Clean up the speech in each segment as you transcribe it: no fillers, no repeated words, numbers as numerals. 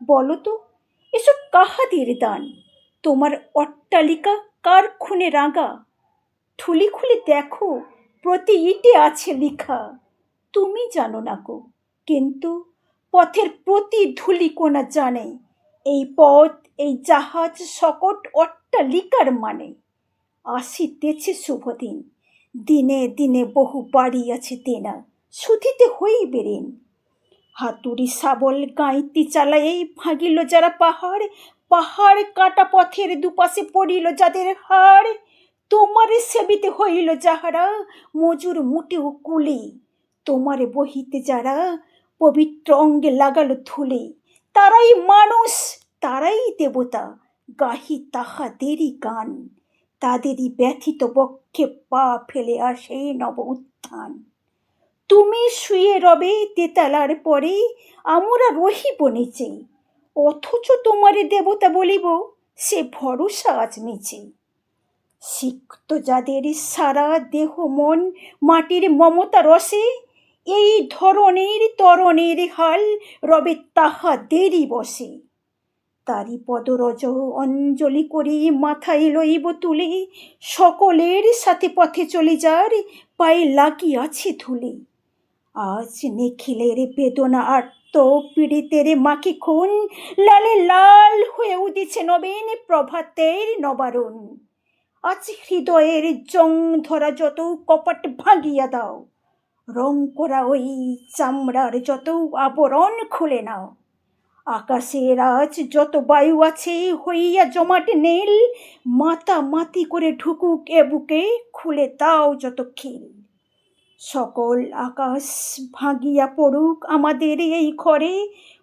বলো তো, এসব কাহাদের দান? তোমার অট্টালিকা কার খুনে রাঙা? থুলি খুলে দেখো, প্রতি ইটে আছে লিখা। তুমি জানো না গো, কিন্তু পথের প্রতি ধূলিকণা জানে এই পথ, এই জাহাজ সকট অট্টালিকার মানে। আসিতেছে শুভদিন, দিনে দিনে বহু বাড়ি আছে তেনা, শুধিতে হইবে ঋণ। হাতুড়ি শাবল গাঁইতি চালায় ভাঙিল যারা পাহাড়, পাহাড় কাটা পথের দুপাশে পড়িল যাদের হাড়। তোমারে সেবিতে হইল যাহারা মজুর মুটেও কুলি, তোমারে বহিতে যারা পবিত্র অঙ্গে লাগালো ধুলি, তারাই মানুষ, তারাই দেবতা, গাহি তাহাদেরই গান। তাদেরই ব্যথিত বক্ষে পা ফেলে আসে নব উত্থান। তুমি শুয়ে রবে তেতালার পরে, আমরা রহিব নিচে, অথচ তোমারে দেবতা বলিব, সে ভরসা আজ মিছে। সিক্ত যাদের সারা দেহ মন মাটির মমতা রসে, এই ধরনের তরণের হাল রবে তাহাদেরই বসে। তারি পদরজ অঞ্জলি করি মাথায় লইব তুলে, সকলের সাথে পথে চলে যার পায়ে লাগিয়াছে ধুলি। আজ নিখিলের বেদনা আর্ত পীড়িতের মাকে খুন, লালে লাল হয়ে উদিছে নবীন প্রভাতের নবারুণ। আজ হৃদয়ের জং ধরা যত কপাট ভাঙিয়া দাও, রং করা ওই চামড়ার যত আবরণ খুলে নাও। আকাশের আজ যত বায়ু আছে হইয়া জমাট নীল, মাতামাতি করে ঢুকুক এ বুকে, খুলে দাও যত খিল। সকল আকাশ ভাঙিয়া পড়ুক আমাদের এই ঘরে,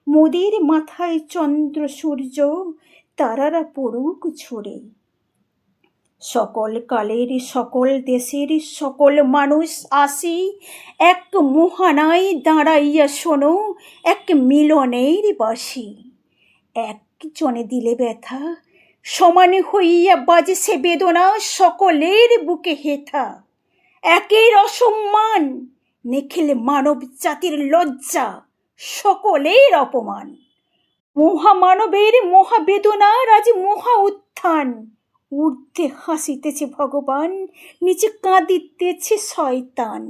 মোদের মাথায় চন্দ্র সূর্য তারারা পড়ুক ঝরে। সকল কালের সকল দেশের সকল মানুষ আসি, এক মোহানায় দাঁড়াইয়া শোনো এক মিলনের বাঁশি। একজনে দিলে ব্যথা, সমানে হইয়া বাজে সে বেদনা সকলের বুকে হেথা। একের অসম্মান, নিখিল মানব জাতির লজ্জা, সকলের অপমান। মহামানবের মহাবেদনার আজ মহা উত্থান, ঊর্ধ্বে হাসিতেছে ভগবান, নিচে কাঁদিতেছে শয়তান।